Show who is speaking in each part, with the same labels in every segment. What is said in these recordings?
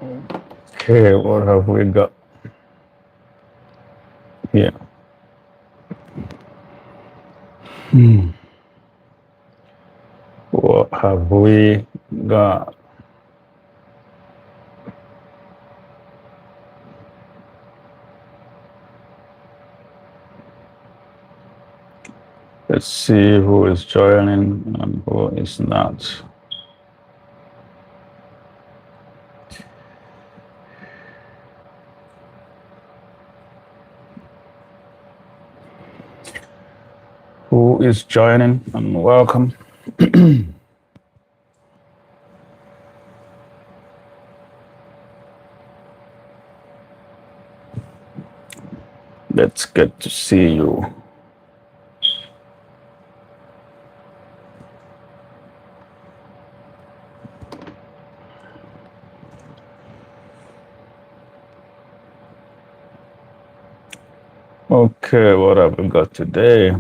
Speaker 1: Okay, what have we got here? What have we got? Let's see who is joining and who is not. Who is joining and welcome. Let's get to see you. Okay, what have we got today?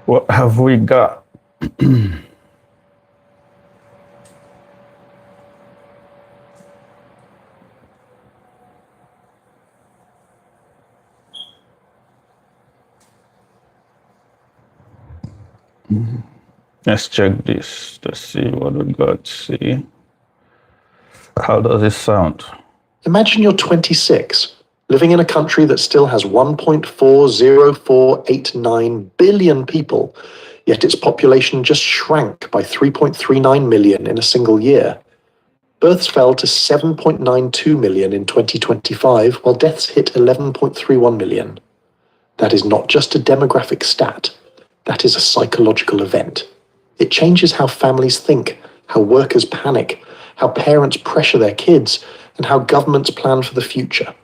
Speaker 1: What have we got? Let's check this to see what we got. See, how does it sound?
Speaker 2: Imagine you're 26, living in a country that still has 1.40489 billion people, yet its population just shrank by 3.39 million in a single year. Births fell to 7.92 million in 2025, while deaths hit 11.31 million. That is not just a demographic stat, that is a psychological event. It changes how families think, how workers panic, how parents pressure their kids, and how governments plan for the future.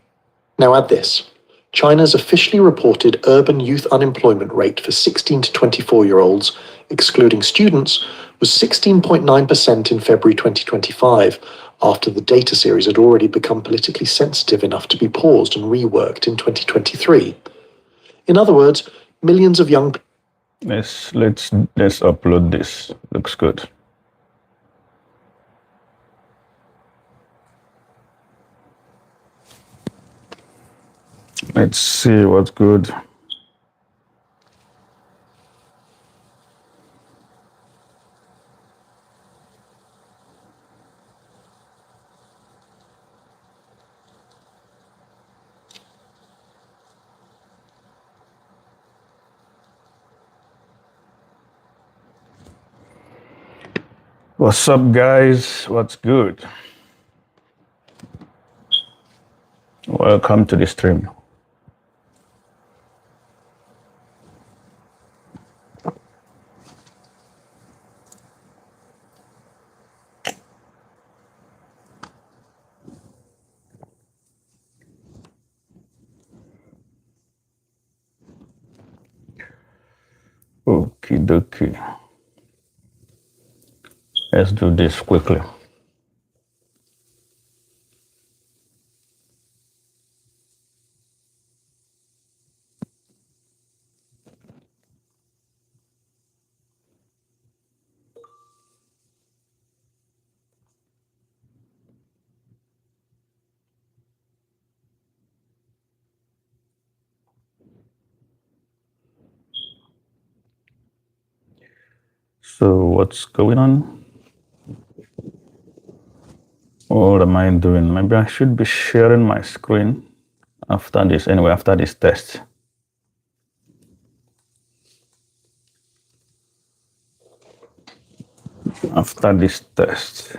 Speaker 2: Now add this. China's officially reported urban youth unemployment rate for 16 to 24-year-olds, excluding students, was 16.9% in February 2025, after the data series had already become politically sensitive enough to be paused and reworked in 2023. In other words, millions of young people.
Speaker 1: Let's upload this. Looks good. Let's see what's good. What's up, guys? What's good? Welcome to the stream. Okie dokie. Let's do this quickly. So what's going on? What am I doing? Maybe I should be sharing my screen after this. Anyway, after this test. After this test.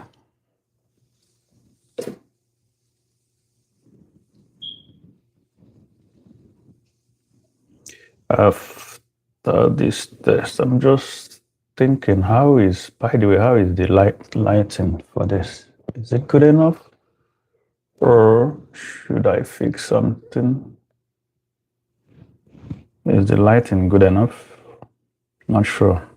Speaker 1: After this test, I'm just thinking, by the way, how is the lighting for this? Is it good enough? Or should I fix something? Is the lighting good enough? Not sure.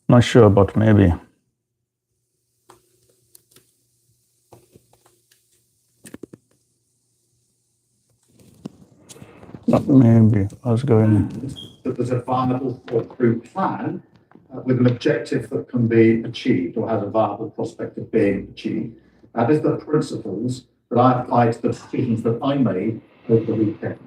Speaker 1: Not sure, but maybe. Maybe. What's going on?
Speaker 3: That there's a viable through plan with an objective that can be achieved or has a viable prospect of being achieved. These are the principles that I applied to the decisions that I made over the weekend.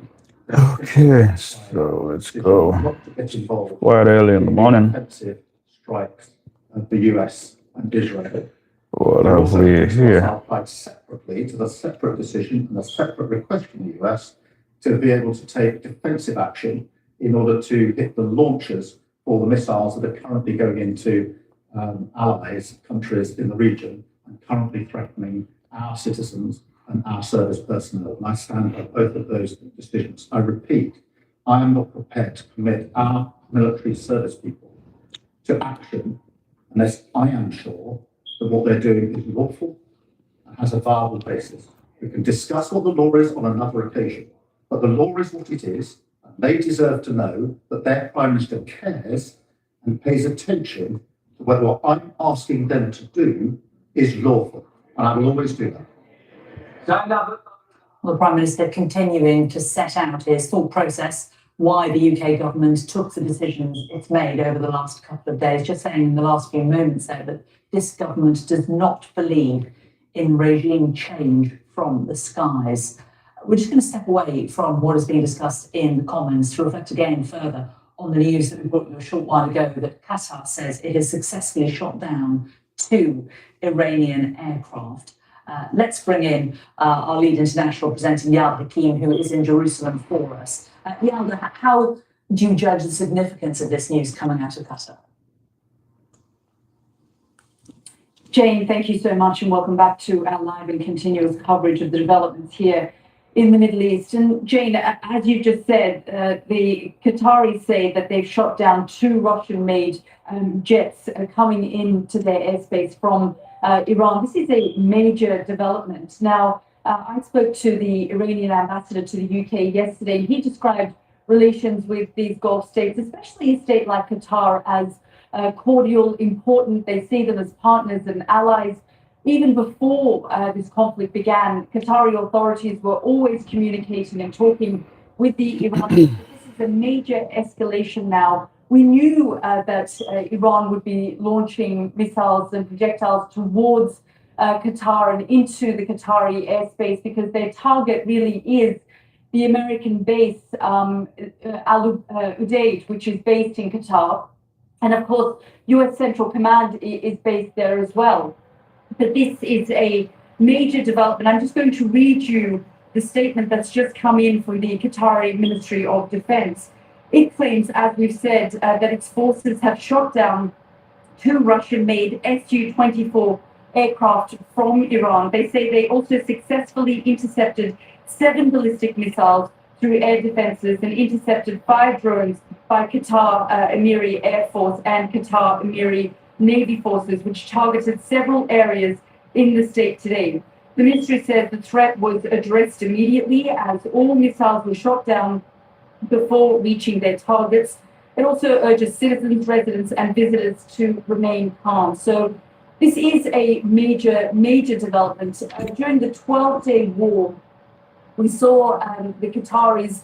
Speaker 1: Okay, so let's go.
Speaker 3: Not to get involved
Speaker 1: Quite early in the morning.
Speaker 3: offensive strikes of the US and Israel.
Speaker 1: What have we here?
Speaker 3: I applied separately to the separate decision and a separate request from the US to be able to take defensive action in order to hit the launchers for the missiles that are currently going into allies, countries in the region, and currently threatening our citizens and our service personnel. And I stand by both of those decisions. I repeat, I am not prepared to commit our military service people to action unless I am sure that what they're doing is lawful and has a viable basis. We can discuss what the law is on another occasion, but the law is what it is, and they deserve to know that their Prime Minister cares and pays attention to whether what I'm asking them to do is lawful, and I will always do that.
Speaker 4: The Prime Minister continuing to set out his thought process why the UK government took the decisions it's made over the last couple of days, just saying in the last few moments there that this government does not believe in regime change from the skies. We're just going to step away from what has been discussed in the Commons to reflect again further on the news that we brought you a short while ago that Qatar says it has successfully shot down 2 Iranian aircraft. Let's bring in our lead international presenter, Yalda Hakim, who is in Jerusalem for us. Yalda, how do you judge the significance of this news coming out of Qatar?
Speaker 5: Jane, thank you so much and welcome back to our live and continuous coverage of the developments here in the Middle East. And Jane, as you just said, the Qataris say that they've shot down 2 Russian-made jets coming into their airspace from Iran. This is a major development. Now, I spoke to the Iranian ambassador to the UK yesterday. He described relations with these Gulf states, especially a state like Qatar, as cordial, important. They see them as partners and allies. Even before this conflict began, Qatari authorities were always communicating and talking with the Iranians. This is a major escalation now. We knew that Iran would be launching missiles and projectiles towards Qatar and into the Qatari airspace because their target really is the American base, Al Udeid, which is based in Qatar. And of course, US Central Command is based there as well. But this is a major development. I'm just going to read you the statement that's just come in from the Qatari Ministry of Defense. It claims, as we've said, that its forces have shot down 2 Russian-made Su-24 aircraft from Iran. They say they also successfully intercepted 7 ballistic missiles through air defenses and intercepted 5 drones by Qatar Emiri Air Force and Qatar Emiri Navy forces, which targeted several areas in the state today. The ministry says the threat was addressed immediately as all missiles were shot down before reaching their targets. It also urges citizens, residents, and visitors to remain calm. So this is a major, major development. During the 12-day war, we saw the Qataris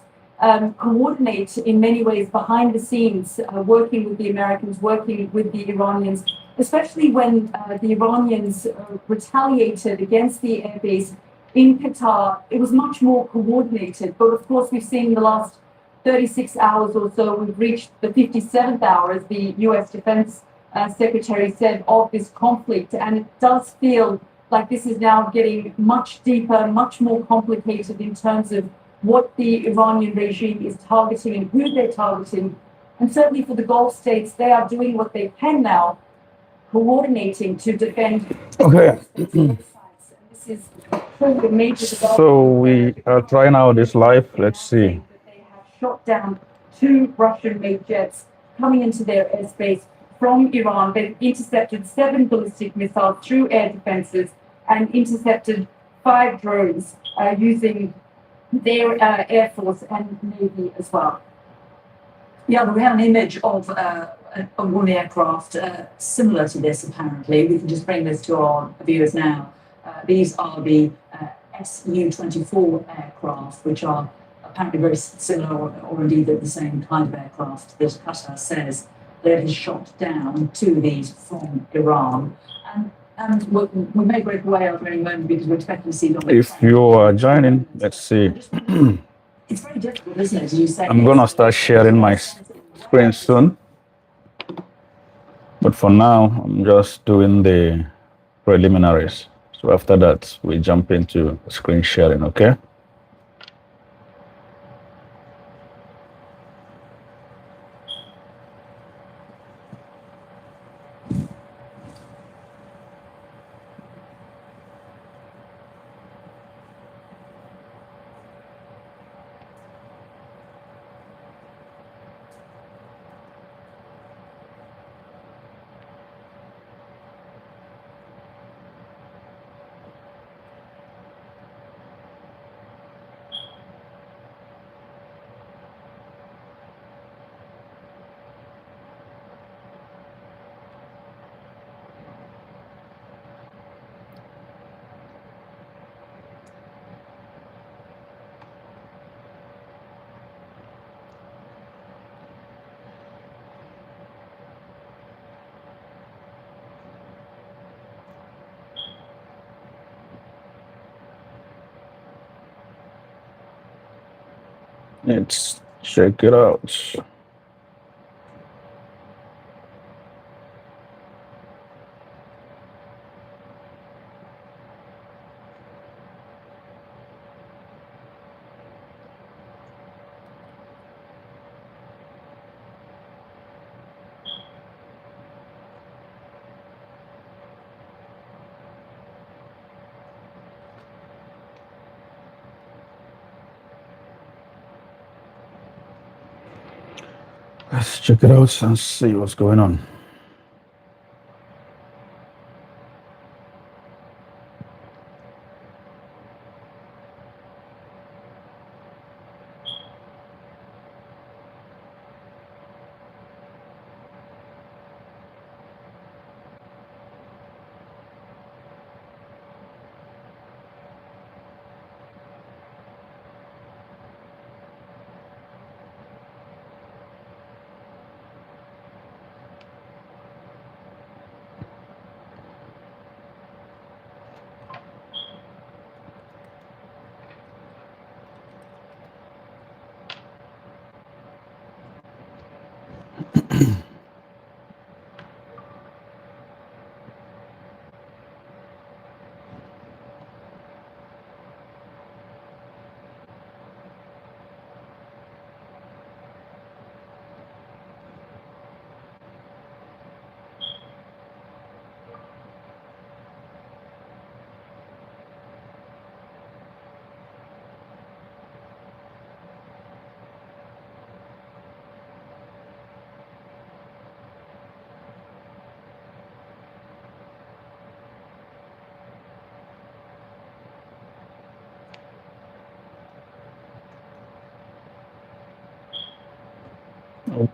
Speaker 5: coordinate in many ways behind the scenes, working with the Americans, working with the Iranians, especially when the Iranians retaliated against the airbase in Qatar. It was much more coordinated. But of course, we've seen in the last 36 hours or so, we've reached the 57th hour, as the US Defense Secretary said, of this conflict. And it does feel like this is now getting much deeper, much more complicated in terms of what the Iranian regime is targeting and who they're targeting. And certainly for the Gulf states, they are doing what they can now, coordinating to defend.
Speaker 1: Okay.
Speaker 5: This is a major development.
Speaker 1: So we are trying out this live. Let's see.
Speaker 5: shot down 2 Russian-made jets coming into their airspace from Iran. They've intercepted 7 ballistic missiles through air defenses and intercepted 5 drones using their Air Force and Navy as well.
Speaker 4: Yeah, we have an image of one aircraft similar to this, apparently. We can just bring this to our viewers now. These are the Su-24 aircraft, which are apparently very similar or indeed the same kind of aircraft that Qatar says that has shot down 2 of these from Iran. And we may break away after any moment because we're expecting to see them.
Speaker 1: If you are joining, let's see.
Speaker 4: It's very difficult, isn't it? As you say,
Speaker 1: I'm gonna start sharing my screen soon. But for now, I'm just doing the preliminaries. So after that, we jump into screen sharing, okay? Let's check it out. Let's check it out and see what's going on.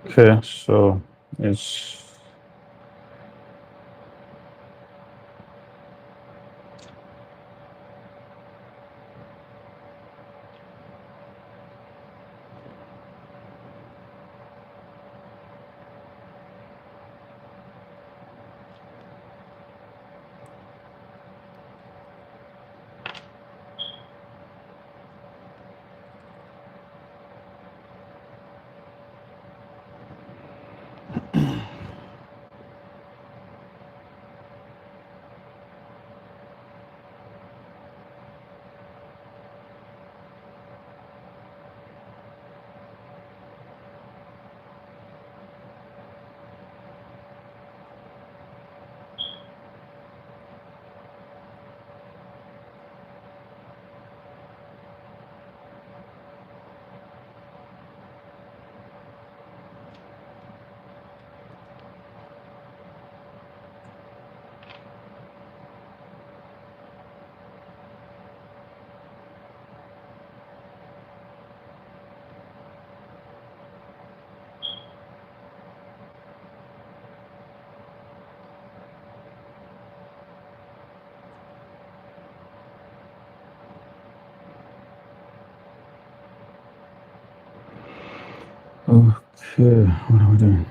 Speaker 1: Okay, so it's Okay, what are we doing?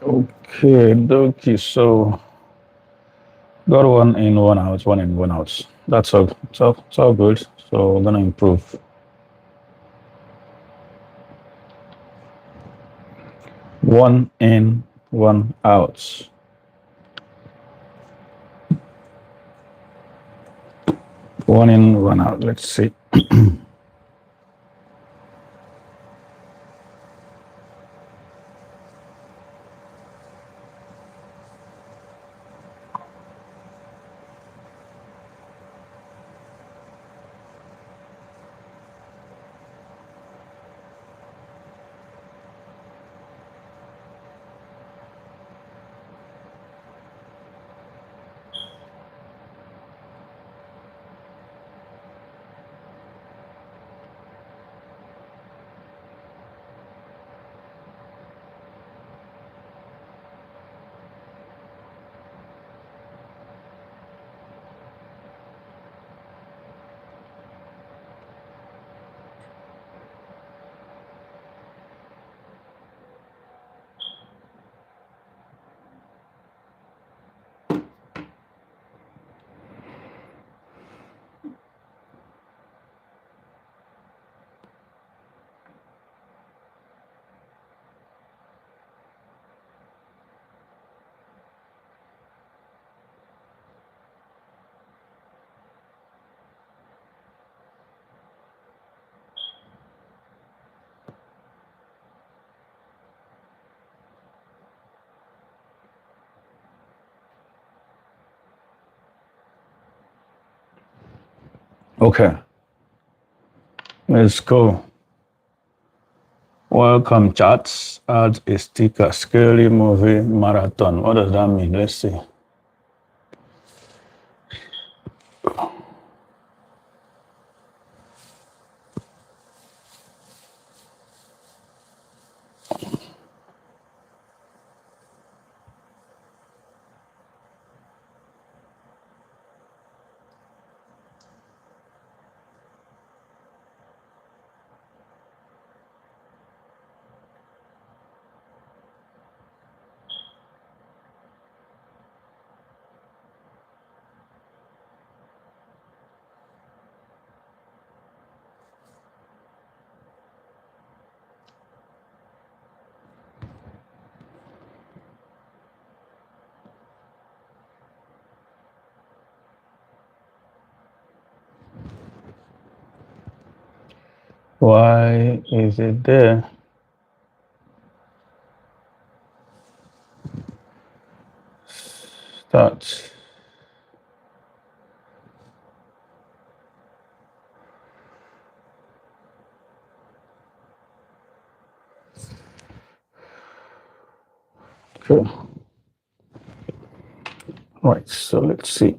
Speaker 1: Okay, dokie. So got one in, one out, one in, one out. That's all. It's all good. So we're gonna improve. One in, one out. One in, one out. Let's see. Okay, let's go. Welcome, chats. Add a sticker. Scary movie marathon. What does that mean? Let's see. Why is it there? Start. Okay. Right, so let's see.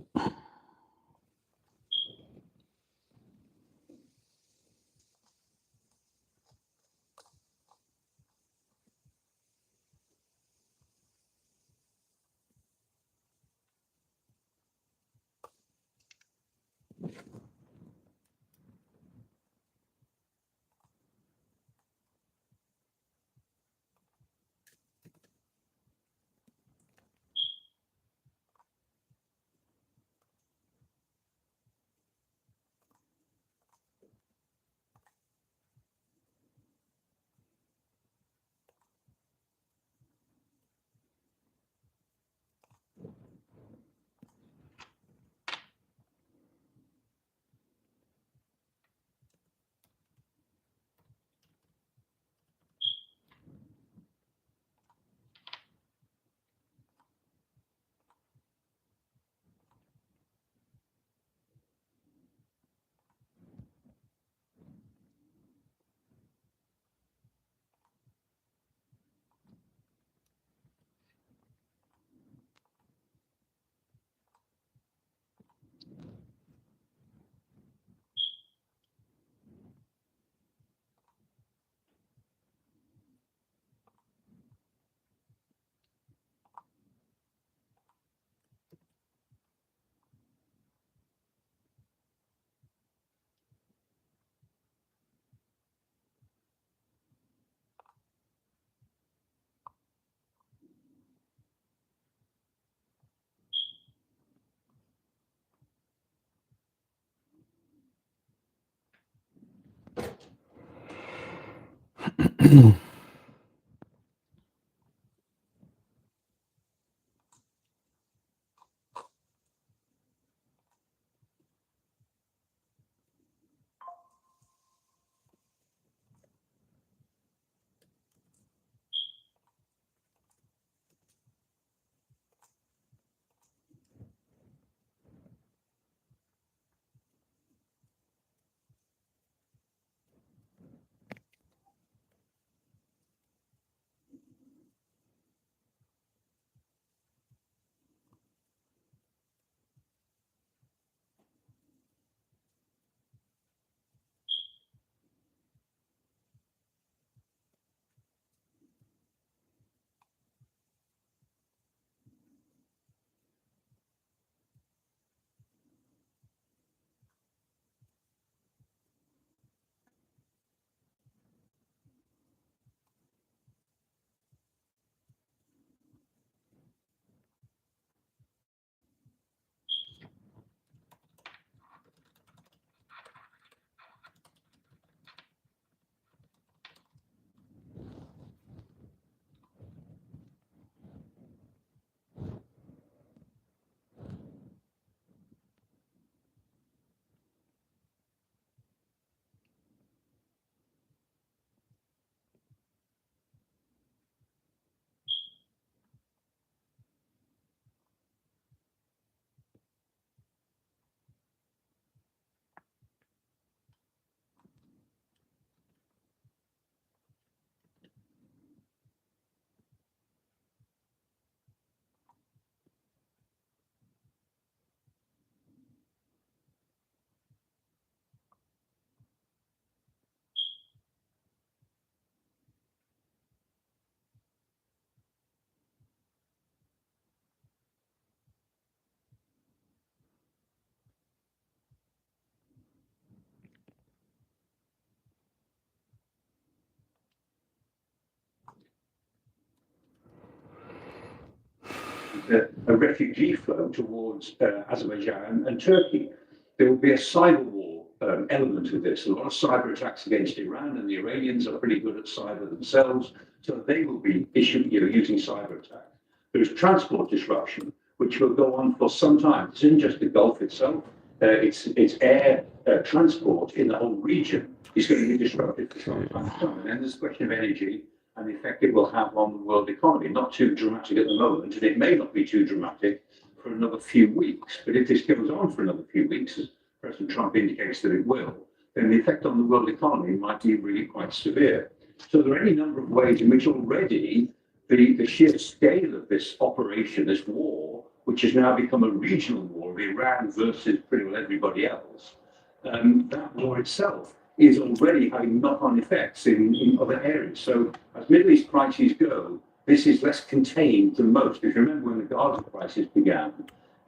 Speaker 6: A refugee flow towards Azerbaijan and Turkey. There will be a cyber war element to this. A lot of cyber attacks against Iran, and the Iranians are pretty good at cyber themselves, so they will be using cyber attacks. There's transport disruption, which will go on for some time. It's in just the Gulf itself. its air transport in the whole region is going to be disrupted for some time. And then there's the question of energy and the effect it will have on the world economy. Not too dramatic at the moment, and it may not be too dramatic for another few weeks. But if this goes on for another few weeks, as President Trump indicates that it will, then the effect on the world economy might be really quite severe. So there are any number of ways in which already the sheer scale of this operation, this war, which has now become a regional war of Iran versus pretty well everybody else, that war itself is already having knock-on effects in other areas. So as Middle East crises go, this is less contained than most. If you remember when the Gaza crisis began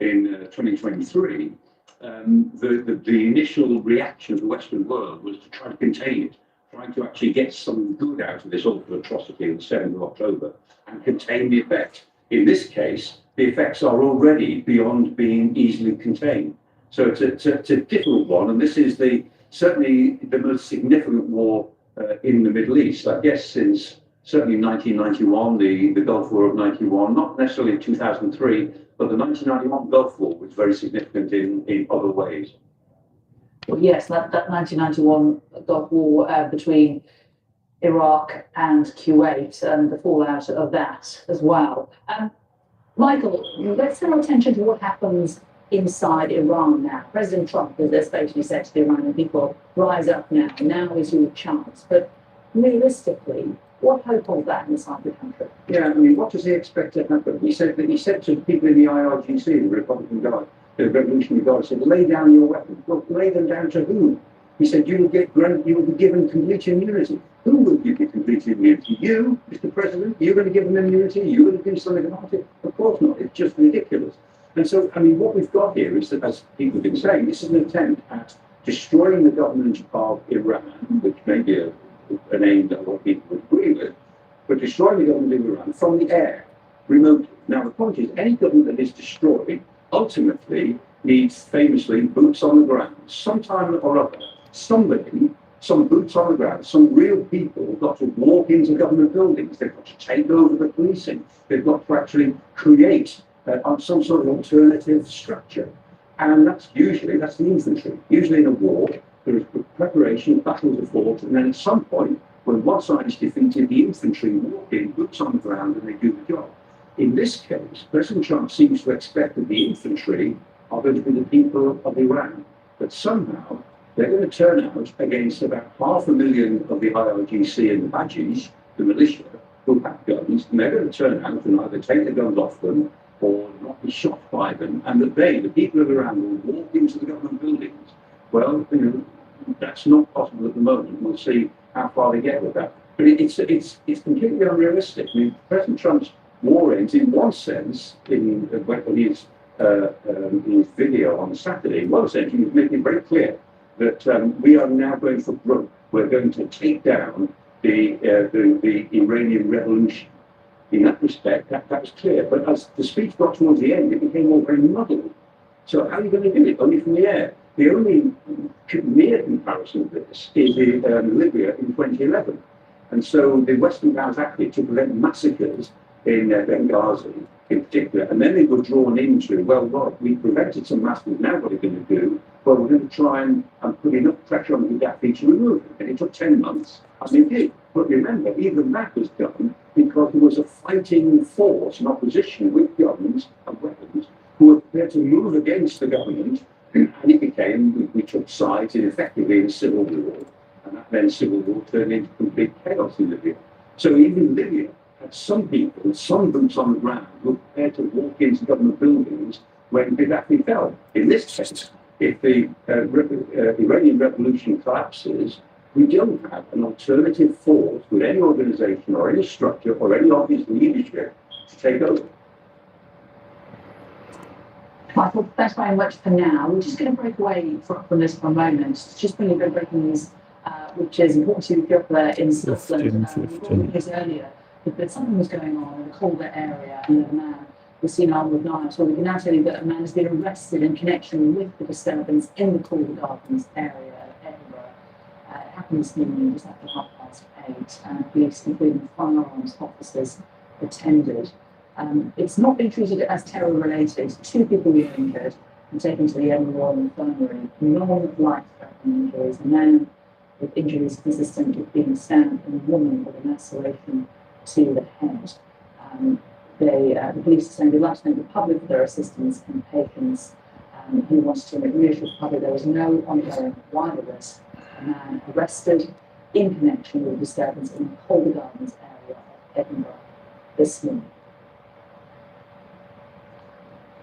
Speaker 6: in 2023, the initial reaction of the Western world was to try to contain it, trying to actually get some good out of this awful atrocity on the 7th of October and contain the effect. In this case, the effects are already beyond being easily contained. So it's a difficult one, and this is certainly the most significant war in the Middle East, I guess, since certainly 1991, the Gulf War of 91, not necessarily 2003, but the 1991 Gulf War was very significant in other ways.
Speaker 4: Well, yes, that 1991 Gulf War between Iraq and Kuwait and the fallout of that as well. Michael, let's turn our attention to what happens inside Iran now. President Trump has basically said to the Iranian people, rise up now, now is your chance. But realistically, what hope of that inside the country?
Speaker 6: Yeah, I mean, what does he expect to happen? He said to the people in the IRGC, the Republican Guard, the Revolutionary Guard, said, lay down your weapons. Well, lay them down to whom? He said, you will be given complete immunity. Who will give you complete immunity? You, Mr. President, you're going to give them immunity? You're going to do something about it? Of course not. It's just ridiculous. And so, I mean, what we've got here is that, as people have been saying, this is an attempt at destroying the government of Iran, which may be an aim that a lot of people would agree with, but destroying the government of Iran from the air, remotely. Now, the point is, any government that is destroyed ultimately needs, famously, boots on the ground. Sometime or other, somebody, some boots on the ground, some real people have got to walk into government buildings. They've got to take over the policing. They've got to actually create some sort of alternative structure. And that's the infantry. Usually in a war, there is preparation, battles are fought, and then at some point, when one side is defeated, the infantry walk in, boots on the ground, and they do the job. In this case, President Trump seems to expect that the infantry are going to be the people of Iran, but somehow they're going to turn out against about 500,000 of the IRGC and the Bajis, the militia, who have guns, and they're going to turn out and either take the guns off them or not be shot by them, and that they, the people of Iran, will walk into the government buildings. Well, that's not possible at the moment. We'll see how far they get with that. But it's completely unrealistic. I mean, President Trump's war ends, in one sense, in his video on Saturday, in one sense, he was making it very clear that we are now going for broke. We're going to take down the Iranian Revolution. In that respect, that was clear. But as the speech got towards the end, it became all very muddled. So how are you going to do it? Only from the air. The only near comparison of this is Libya in 2011. And so the Western powers acted to prevent massacres in Benghazi in particular. And then they were drawn into, well, right, we prevented some massacres, now what are we going to do? Well, we're going to try and put enough pressure on Gaddafi to remove it. And it took 10 months, and they did. But remember, even that was done because there was a fighting force in opposition with guns and weapons who were prepared to move against the government. And it became, we took sides in effectively a civil war. And that then civil war turned into complete chaos in Libya. So even Libya had some people, some boots on the ground, who were prepared to walk into government buildings when Gaddafi fell. In this case, if the Iranian Revolution collapses, we don't have an alternative force with any organization or any structure or any obvious leadership to take over.
Speaker 4: Michael, thanks very much for now. We're just going to break away from this for a moment. It's just been a bit of breaking news, which is important to you up there in Scotland. We were this earlier that something was going on in the Calder area, and a man was seen armed with knives. Well, we can now tell you that a man has been arrested in connection with the disturbance in the Calder Gardens area of Edinburgh. It happened this morning, just after 8:30, and police, including firearms officers, attended. It's not been treated as terror-related. 2 people were injured. and taken to the Edinburgh Royal Infirmary, non-life-threatening injuries, a man with injuries consistent with being stabbed, and a woman with a laceration to the head. The police are saying they'd like to thank the public for their assistance and patience. He wanted to reassure the public there was no ongoing wider risk. A man arrested in connection with disturbance in the Calder Gardens area of Edinburgh this morning.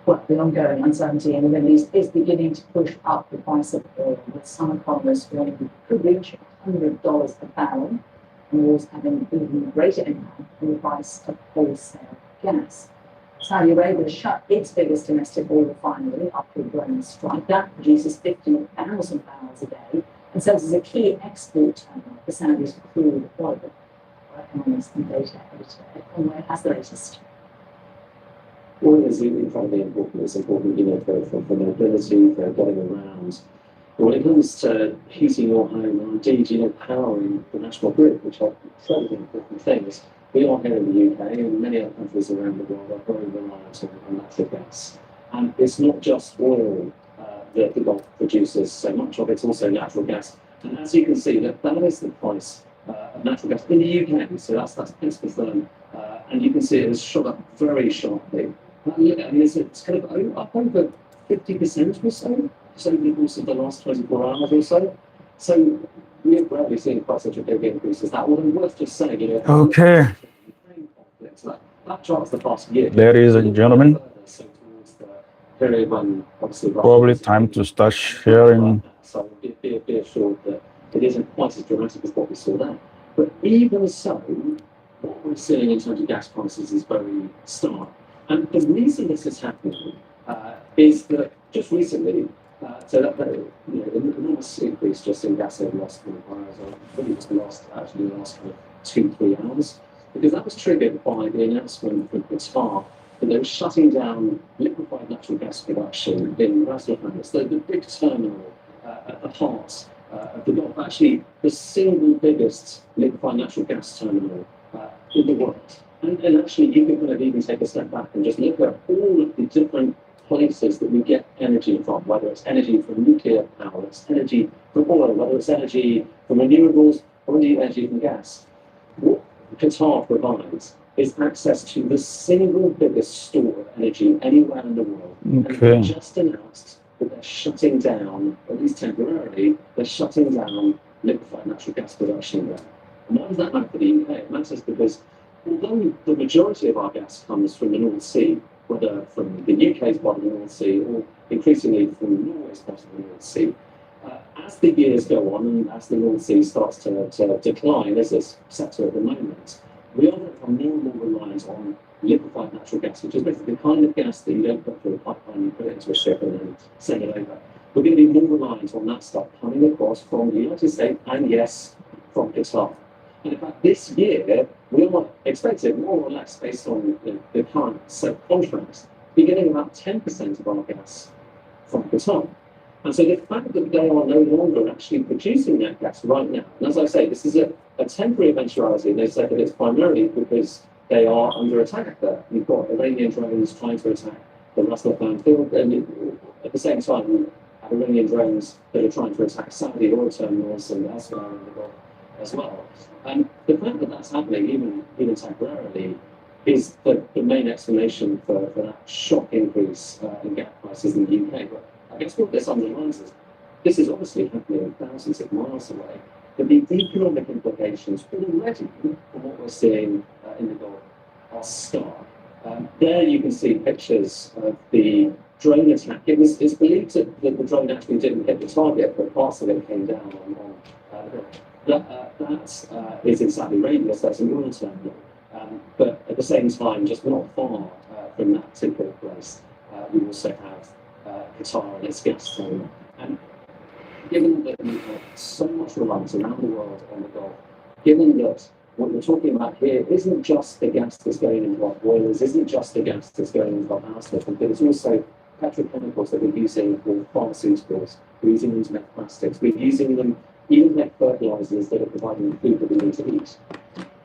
Speaker 4: Well, the ongoing uncertainty in the Middle East is beginning to push up the price of oil, with some economists warning it could reach $100 a barrel, and wars having even greater impact on the price of wholesale gas. Saudi Arabia shut its biggest domestic oil refinery after a growing strike. That produces 50,000 barrels a day and serves as a key export terminal for Saudi's crude oil. Our economist and data editor Ed Conway has the latest.
Speaker 7: Oil is incredibly important. It's important, for mobility, for getting around. But when it comes to heating your home, or indeed, powering the national grid, which are incredibly important things, we are here in the UK and many other countries around the world are very reliant on natural gas. And it's not just oil that the Gulf produces so much of, it's also natural gas. And as you can see, that is the price of natural gas in the UK. So that's pence per therm. And you can see it has shot up very sharply. It's kind of up over 50% or so, over the course of the last 24 hours or so. So we've rarely seen quite such a big increase as that. Although worth just saying,
Speaker 1: Okay.
Speaker 7: that charts the past year.
Speaker 1: Ladies and gentlemen,
Speaker 7: So towards the period when obviously
Speaker 1: probably time to start sharing.
Speaker 7: So be assured that it isn't quite as dramatic as what we saw there. But even so, what we're seeing in terms of gas prices is very stark. And the reason this is happening is that just recently, an enormous increase just in gas over the last 24 hours, or probably just the last kind of 2-3 hours, because that was triggered by the announcement from Qatar that they were shutting down liquefied natural gas production in Ras Laffan, the big terminal at the heart of the Gulf, actually the single biggest liquefied natural gas terminal in the world. And actually, you can kind of even take a step back and just look at all of the different places that we get energy from, whether it's energy from nuclear power, it's energy from oil, whether it's energy from renewables, or indeed energy from gas. What Qatar provides is access to the single biggest store of energy anywhere in the world.
Speaker 1: Okay.
Speaker 7: And they just announced that they're shutting down, at least temporarily, they're shutting down liquefied natural gas production there. And why does that matter for the UK? It matters because although the majority of our gas comes from the North Sea, whether from the UK's part of the North Sea or increasingly from Norway's part of the North Sea, as the years go on and as the North Sea starts to decline as a sector at the moment, we are becoming more and more reliant on liquefied natural gas, which is basically the kind of gas that you don't put through a pipeline, you put it into a ship and then send it over. We're going to be more reliant on that stuff coming across from the United States and, yes, from Qatar. And in fact, this year, we are expecting more or less, based on the current set of contracts, be getting about 10% of our gas from Qatar. And so the fact that they are no longer actually producing that gas right now, and as I say, this is a temporary eventuality, and they said that it's primarily because they are under attack there. You've got Iranian drones trying to attack the Ras Laffan field, and at the same time, you have Iranian drones that are trying to attack Saudi oil terminals and elsewhere in the Gulf as well. And the fact that that's happening, even temporarily, is the main explanation for that shock increase in gas prices in the UK. But I guess what this underlines is this is obviously happening thousands of miles away, but the economic implications already from what we're seeing in the Gulf are stark. There you can see pictures of the drone attack. It's believed that the drone actually didn't hit the target, but parts of it came down on that is in Saudi Arabia, so that's an oil terminal. But at the same time, just not far from that particular place, we also have Qatar and its gas terminal. And given that we have so much reliance around the world on the Gulf, given that what we're talking about here isn't just the gas that's going into our boilers, isn't just the gas that's going into our power station, but it's also petrochemicals that we're using for pharmaceuticals, we're using them to make plastics, we're using them even make fertilizers that are providing the food that we need to eat.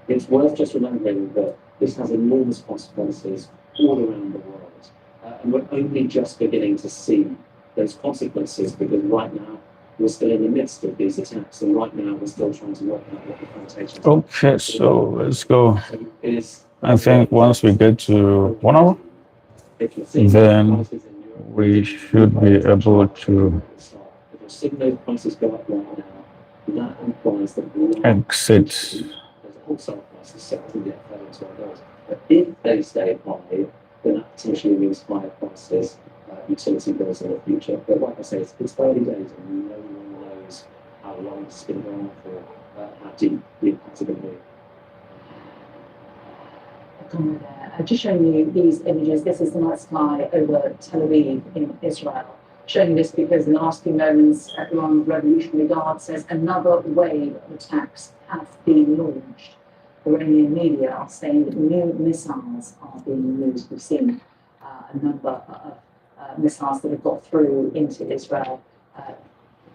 Speaker 7: It's worth just remembering that this has enormous consequences all around the world. And we're only just beginning to see those consequences, because right now we're still in the midst of these attacks, and right now we're still trying to work out what the connotations are.
Speaker 1: Okay, so let's go.
Speaker 7: So it is,
Speaker 1: I think once we get to 1 hour,
Speaker 7: if you think
Speaker 1: then
Speaker 7: prices in Europe,
Speaker 1: we should be able to
Speaker 7: if you're seeing those prices go up right now, that implies that
Speaker 1: exit.
Speaker 7: there's a wholesale prices set to get further to our goals. But if they stay high, then that potentially means higher prices, utility bills in the future. But like I say, it's early days and no one knows how long this is going to go on for, how deep the impacts are going to be.
Speaker 4: Just showing you these images. This is the night sky over Tel Aviv in Israel. Showing you this because in the last few moments, Iran Revolutionary Guard says another wave of attacks have been launched. Iranian media are saying that new missiles are being used. We've seen a number of missiles that have got through into Israel.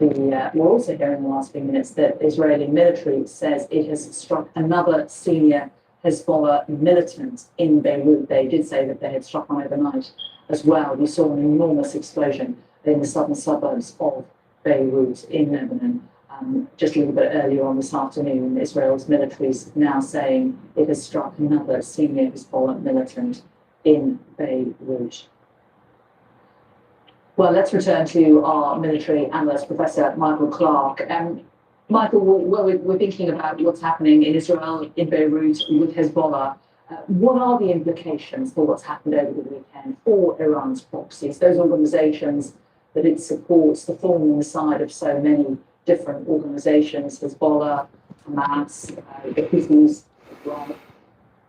Speaker 4: We're also hearing in the last few minutes that Israeli military says it has struck another senior Hezbollah militant in Beirut. They did say that they had struck one overnight as well. We saw an enormous explosion in the southern suburbs of Beirut in Lebanon. Just a little bit earlier on this afternoon, Israel's military is now saying it has struck another senior Hezbollah militant in Beirut. Well, let's return to our military analyst, Professor Michael Clark. Michael, we're thinking about what's happening in Israel, in Beirut, with Hezbollah. What are the implications for what's happened over the weekend for Iran's proxies, those organizations that it supports, the thorn in the side of so many different organizations, Hezbollah, Hamas, the Houthis, Iran?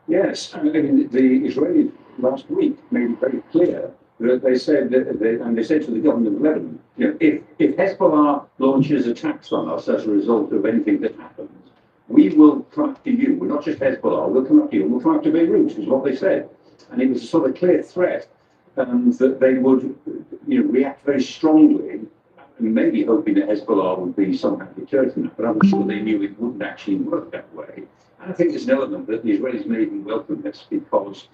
Speaker 6: Yes, I mean, the Israelis last week made it very clear that they said they said to the government of Lebanon, if Hezbollah launches attacks on us as a result of anything that happens, we will come up to you. We're not just Hezbollah. We'll come up to you. We'll come up to Beirut, is what they said, and it was a sort of clear threat that they would, react very strongly, and maybe hoping that Hezbollah would be somehow deterred from that. But I'm sure they knew it wouldn't actually work that way. And I think there's an element that the Israelis may even welcome this because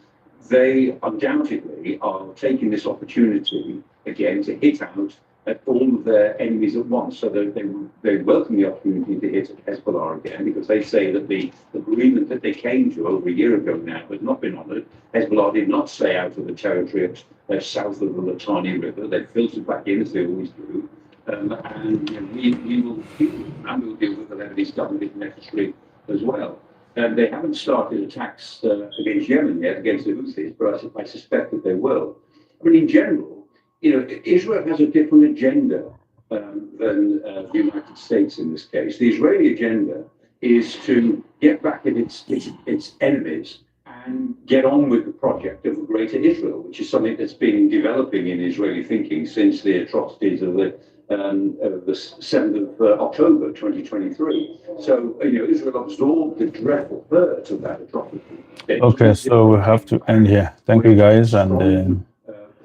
Speaker 6: they undoubtedly are taking this opportunity again to hit out at all of their enemies at once. So they welcome the opportunity to hit at Hezbollah again because they say that the agreement that they came to over a year ago now has not been honoured. Hezbollah did not stay out of the territory south of the Litani River. They filtered back in as they always do. We will deal with them, and we'll deal with the Lebanese government if necessary as well. They haven't started attacks against Yemen yet, against the Houthis, but I suspect that they will. I mean, in general, Israel has a different agenda than the United States in this case. The Israeli agenda is to get back at its enemies and get on with the project of a greater Israel, which is something that's been developing in Israeli thinking since the atrocities of the 7th of October 2023. So, Israel absorbed the dreadful hurt of that atrocity.
Speaker 1: Okay, so we have to end here. Thank you guys, and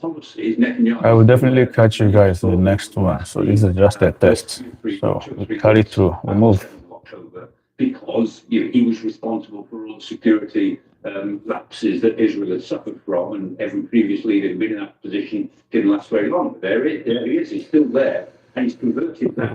Speaker 1: I will definitely catch you guys in the next one. So this is just a test. So we carry through, we move.
Speaker 6: Because he was responsible for all the security lapses that Israel had suffered from, and every previous leader who'd been in that position didn't last very long. But there he is, he's still there, and he's converted that